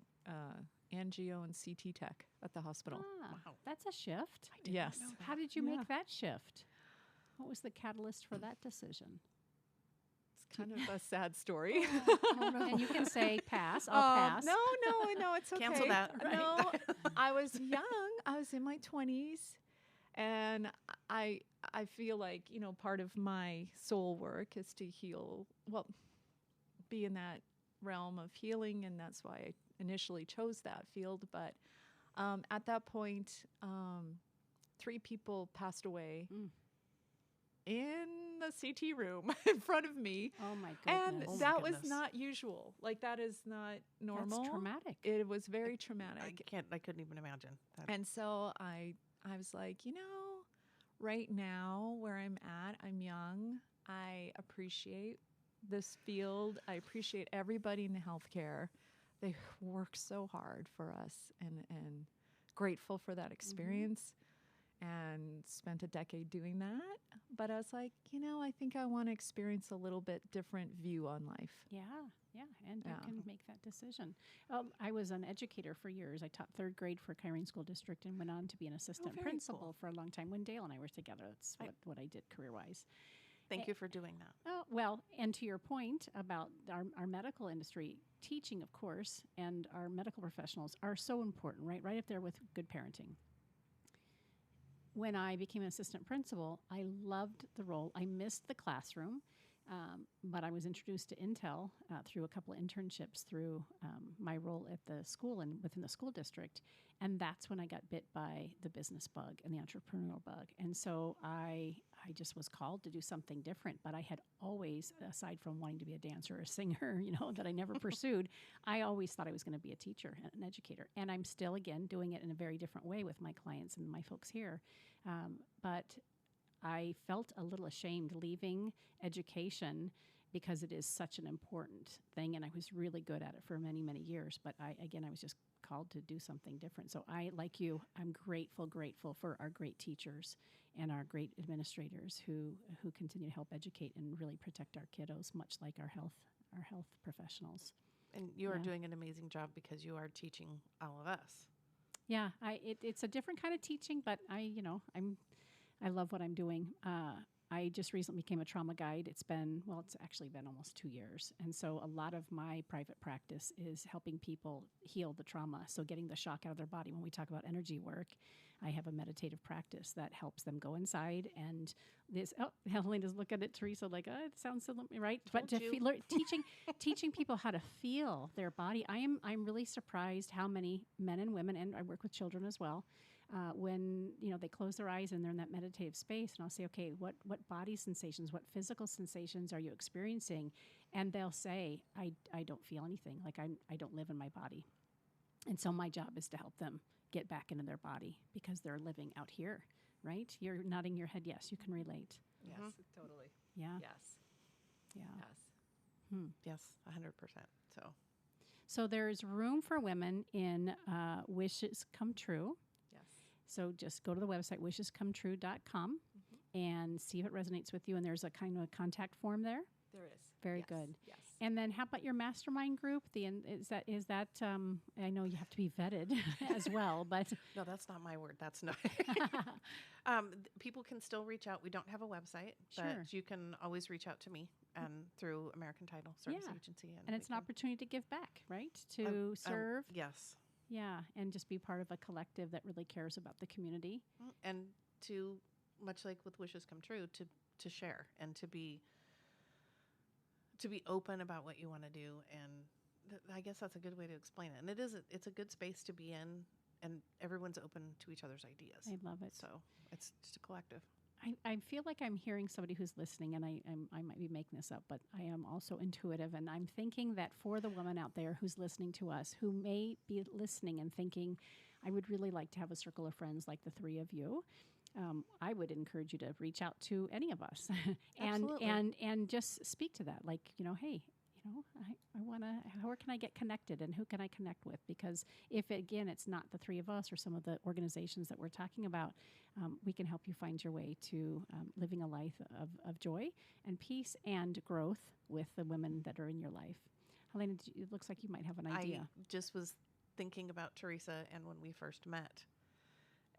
angio and CT tech at the hospital. Wow. That's a shift. Yes. How did you make that shift? What was the catalyst for that decision? It's kind of a sad story. And you can say pass. I'll pass. No, it's okay. Cancel that. Right. No, I was young. I was in my 20s. And I feel like, part of my soul work is to heal, be in that realm of healing, and that's why I initially chose that field. But at that point, 3 people passed away in the CT room in front of me. Oh my goodness. And that was not usual. Like, that is not normal. That's traumatic. It was very traumatic. I couldn't even imagine that. And so I was like, right now where I'm at, I'm young. I appreciate this field. I appreciate everybody in the healthcare. They work so hard for us, and grateful for that experience, and spent a decade doing that. But I was like, I think I want to experience a little bit different view on life. Yeah, and you can make that decision. I was an educator for years. I taught 3rd grade for Kyrene School District and went on to be an assistant principal for a long time when Dale and I were together. That's what I did career-wise. Thank you for doing that. Oh, well, and to your point about our medical industry, teaching, of course, and our medical professionals are so important, right? Right up there with good parenting. When I became an assistant principal, I loved the role. I missed the classroom, but I was introduced to Intel through a couple of internships through my role at the school and within the school district. And that's when I got bit by the business bug and the entrepreneurial bug. And so I just was called to do something different. But I had always, aside from wanting to be a dancer or a singer, that I never pursued, I always thought I was going to be a teacher, an educator. And I'm still, again, doing it in a very different way with my clients and my folks here. But I felt a little ashamed leaving education because it is such an important thing, and I was really good at it for many, many years. But I was just called to do something different. So I, like you, I'm grateful for our great teachers and our great administrators who continue to help educate and really protect our kiddos, much like our health professionals. And you are doing an amazing job because you are teaching all of us. Yeah, it's a different kind of teaching, but I love what I'm doing. I just recently became a trauma guide. It's actually been almost 2 years. And so a lot of my private practice is helping people heal the trauma. So getting the shock out of their body. When we talk about energy work, I have a meditative practice that helps them go inside. And Helena's looking at Theresa like, it sounds so right. But teaching people how to feel their body. I'm really surprised how many men and women, and I work with children as well, when they close their eyes and they're in that meditative space, and I'll say, okay, what body sensations, what physical sensations are you experiencing? And they'll say, I don't feel anything, like I don't live in my body. And so my job is to help them get back into their body because they're living out here, right? You're nodding your head, yes, you can relate. Yes, totally. Yeah. Yes. Yeah. Yes. Yes, 100%. So there's room for women in Wishes Come True. So just go to the website, wishescometrue.com, and see if it resonates with you. And there's a kind of a contact form there. There is. Very good. Yes. And then how about your mastermind group? Is that I know you have to be vetted as well, but No, that's not my word. That's not. People can still reach out. We don't have a website, Sure. but you can always reach out to me and through American Title Service Yeah. Agency. and it's an opportunity to give back, right? To serve. Yes. Yeah, and just be part of a collective that really cares about the community. And to, much like with Wishes Come True, to share and to be open about what you want to do. And I guess that's a good way to explain it. And it's a good space to be in, and everyone's open to each other's ideas. I love it. So it's just a collective. I feel like I'm hearing somebody who's listening, and I might be making this up, but I am also intuitive, and I'm thinking that for the woman out there who's listening to us, who may be listening and thinking, I would really like to have a circle of friends like the three of you. I would encourage you to reach out to any of us and just speak to that. Like, hey, I want to, where can I get connected and who can I connect with? Because if, again, it's not the three of us or some of the organizations that we're talking about, we can help you find your way to living a life of joy and peace and growth with the women that are in your life. Helena, it looks like you might have an idea. I just was thinking about Theresa and when we first met.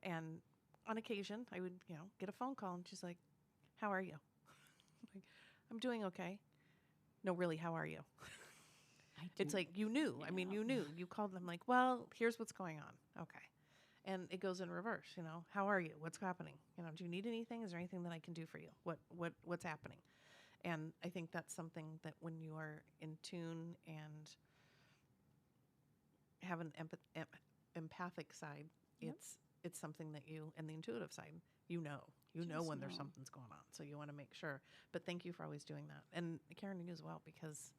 And on occasion, I would, get a phone call and she's like, how are you? Like, I'm doing okay. No, really, how are you? It's like, you knew. I mean, you knew. You called them like, well, here's what's going on. Okay. And it goes in reverse, how are you? What's happening? Do you need anything? Is there anything that I can do for you? What's happening? And I think that's something that when you are in tune and have an empathic side, Yep. it's something that you, and the intuitive side, you know when there's something's going on. So you want to make sure. But thank you for always doing that. And Karen, you as well, because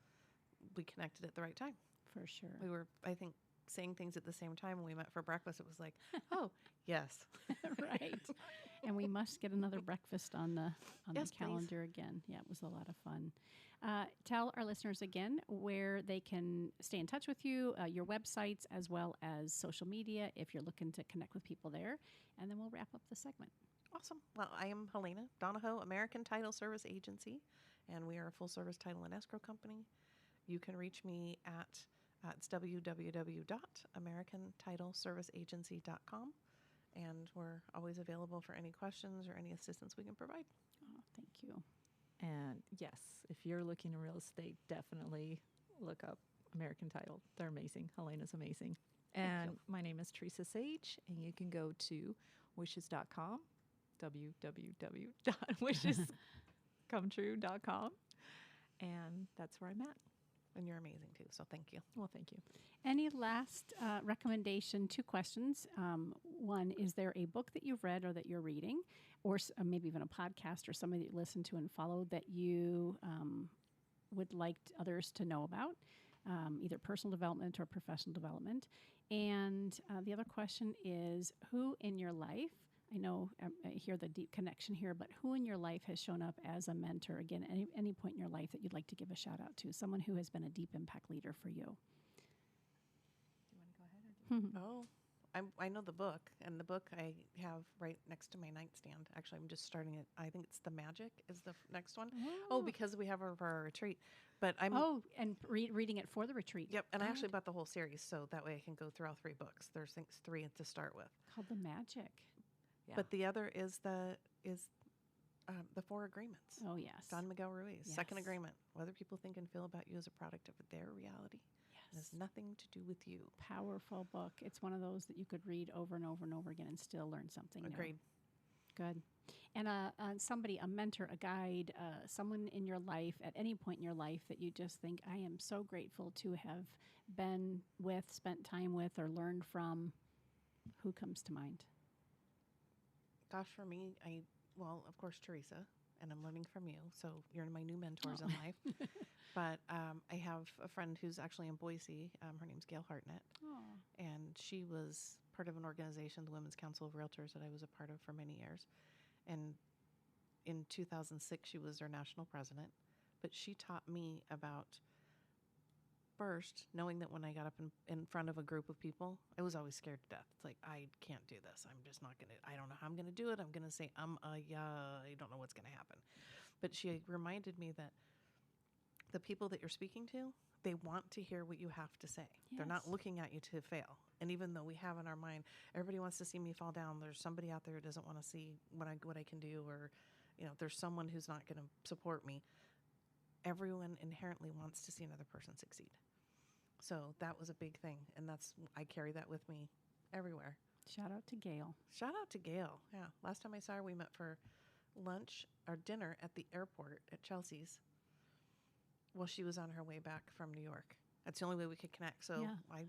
we connected at the right time. For sure. We were, I think, saying things at the same time when we met for breakfast. It was like, oh, yes. Right. And we must get another breakfast on the Yes, calendar again. Yeah, it was a lot of fun. Tell our listeners again where they can stay in touch with you, your websites, as well as social media if you're looking to connect with people there. And then we'll wrap up the segment. Awesome. Well, I am Helena, Donohoe, American Title Service Agency, and we are a full-service title and escrow company. You can reach me at it's www.americantitleserviceagency.com, and we're always available for any questions or any assistance we can provide. Oh, thank you. And yes, if you're looking in real estate, definitely look up American Title. They're amazing. Helena's amazing. And my name is Theresa Sage, and you can go to wishes.com, www.wishescometrue.com, and that's where I'm at. And you're amazing too, so thank you. Well, thank you. Any last recommendation? 2 questions. One, is there a book that you've read or that you're reading, or maybe even a podcast or somebody that you listen to and follow that you would like others to know about, either personal development or professional development? And the other question is, who in your life, I know I hear the deep connection here, but who in your life has shown up as a mentor, again, any point in your life that you'd like to give a shout out to, someone who has been a deep impact leader for you? Do you want to go ahead? Oh, I know the book, and the book I have right next to my nightstand. Actually, I'm just starting it. I think it's The Magic is the next one. Oh, because we have her for our retreat. But I'm and reading it for the retreat. Yep, and I actually bought the whole series, so that way I can go through all 3 books. There's 3 to start with. Called The Magic. Yeah. But the other is the 4 Agreements. Oh, yes. Don Miguel Ruiz. Yes. Second agreement. Whether people think and feel about you as a product of their reality. It has nothing to do with you. Powerful book. It's one of those that you could read over and over and over again and still learn something Agreed. new. Good. And somebody, a mentor, a guide, someone in your life, at any point in your life that you just think, I am so grateful to have been with, spent time with, or learned from. Who comes to mind? Gosh, for me, of course, Theresa, and I'm learning from you. So you're my new mentors in life. But I have a friend who's actually in Boise. Her name's Gail Hartnett. Oh. And she was part of an organization, the Women's Council of Realtors, that I was a part of for many years. And in 2006, she was their national president. But she taught me about, first, knowing that when I got up in front of a group of people, I was always scared to death. It's like, I can't do this. I'm just not going to, I don't know how I'm going to do it. I'm going to say, I don't know what's going to happen. But she reminded me that the people that you're speaking to, they want to hear what you have to say. They're not Yes. looking at you to fail. And even though we have in our mind, everybody wants to see me fall down, there's somebody out there who doesn't want to see what I can do, or, there's someone who's not going to support me. Everyone inherently wants to see another person succeed. So that was a big thing. And I carry that with me everywhere. Shout out to Gail. Shout out to Gail. Yeah. Last time I saw her, we met for lunch or dinner at the airport at Chelsea's. Well, she was on her way back from New York. That's the only way we could connect. So Yeah. I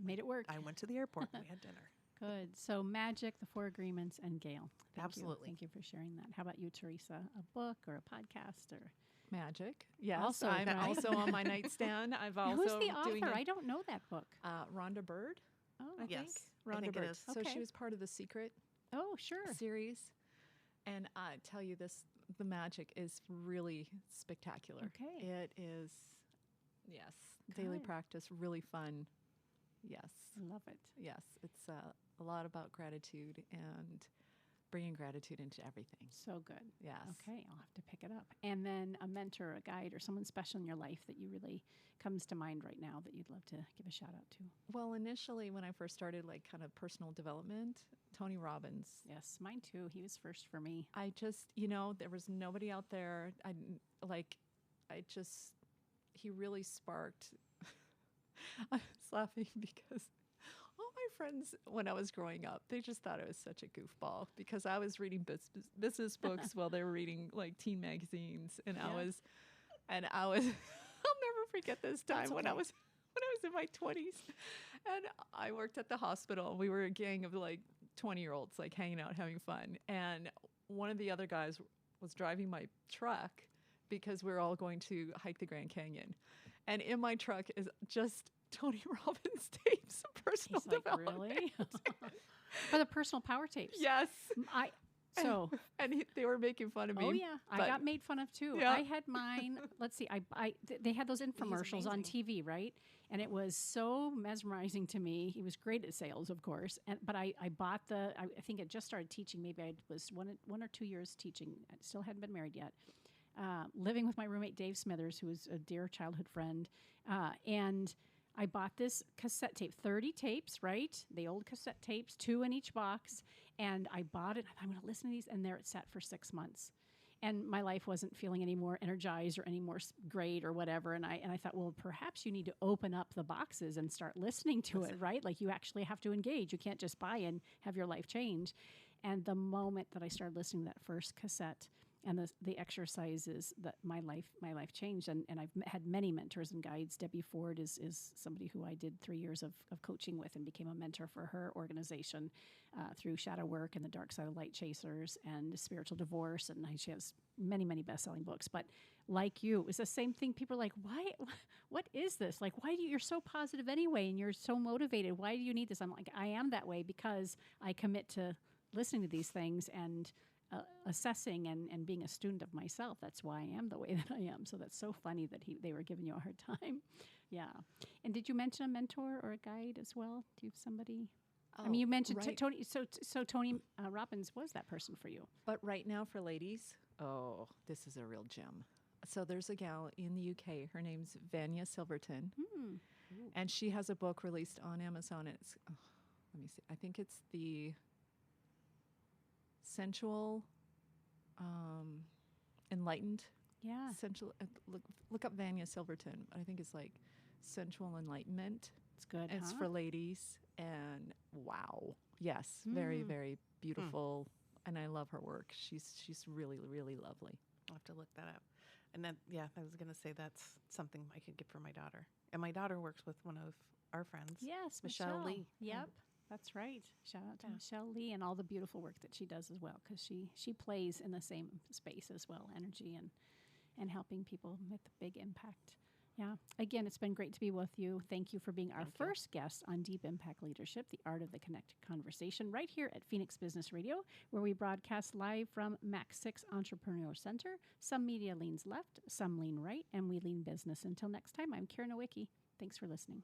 Made it work. I went to the airport and we had dinner. Good. So magic, the 4 agreements, and Gail. Thank Absolutely. You. Thank you for sharing that. How about you, Theresa? A book or a podcast or Magic. Yes. Also, I'm right? also on my nightstand. I've also who's the doing author? I don't know that book. Rhonda Byrd, Oh, I Yes, think. I Rhonda think it Byrd. is. So Okay. she was part of the Secret oh, sure. series. And I tell you this, the magic is really spectacular. Okay. It is, yes, daily Good. practice, really fun. Yes. Love it. Yes. It's a lot about gratitude and bringing gratitude into everything. So good. Yes. Okay, I'll have to pick it up. And then a mentor, a guide, or someone special in your life that you really comes to mind right now that you'd love to give a shout out to. Well, initially when I first started kind of personal development, Tony Robbins. Yes, mine too. He was first for me. I just, there was nobody out there. He really sparked. I was laughing because all my friends, when I was growing up, they just thought I was such a goofball because I was reading business books while they were reading teen magazines, and I was, I'll never forget this time when I was in my 20s, and I worked at the hospital. We were a gang of 20-year-olds hanging out, having fun, and one of the other guys was driving my truck because we were all going to hike the Grand Canyon, and in my truck is just Tony Robbins tapes of personal He's like, development. really? For the personal power tapes. Yes. And They were making fun of me. oh yeah, I but- got made fun of too. Yeah. I had mine. Let's see, they had those infomercials on amazing. TV, right? And it was so mesmerizing to me. He was great at sales, of course. But I bought I think I just started teaching. Maybe I was one or 2 years teaching. I still hadn't been married yet. Living with my roommate Dave Smithers, who was a dear childhood friend, and I bought this cassette tape, 30 tapes, right? The old cassette tapes, 2 in each box. And I bought it. I'm going to listen to these. And there it sat for 6 months. And my life wasn't feeling any more energized or any more great or whatever. And I thought, well, perhaps you need to open up the boxes and start listening to it, right? Like you actually have to engage. You can't just buy and have your life change. And the moment that I started listening to that first cassette, and the exercises, that my life changed. And I've had many mentors and guides. Debbie Ford is somebody who I did 3 years of coaching with and became a mentor for her organization through shadow work and the dark side of light chasers and spiritual divorce. And she has many, many best-selling books. But like you, it was the same thing. People are like, why, what is this? Like, you're so positive anyway and you're so motivated. Why do you need this? I'm like, I am that way because I commit to listening to these things and assessing and being a student of myself. That's why I am the way that I am. So that's so funny that they were giving you a hard time. Yeah. And did you mention a mentor or a guide as well? Do you have somebody? I mean, you mentioned right. Tony. So Tony Robbins was that person for you. But right now for ladies, this is a real gem. So there's a gal in the UK. Her name's Vanya Silverton. And she has a book released on Amazon. It's, let me see. I think it's the Sensual, Enlightened. Yeah. Sensual. Look up Vanya Silverton. I think it's Sensual Enlightenment. It's good. It's for ladies, and wow, yes, very, very beautiful, and I love her work. She's really, really lovely. I'll have to look that up. And then, I was going to say that's something I could get for my daughter. And my daughter works with one of our friends. Yes, Michelle Lee. Yep. That's right. Shout out to Michelle Lee and all the beautiful work that she does as well, because she plays in the same space as well, energy and helping people with big impact. Yeah. Again, it's been great to be with you. Thank you for being our first guest on Deep Impact Leadership, the Art of the Connected Conversation, right here at Phoenix Business Radio, where we broadcast live from Max 6 Entrepreneur Center. Some media leans left, some lean right, and we lean business. Until next time, I'm Karen Nowicki. Thanks for listening.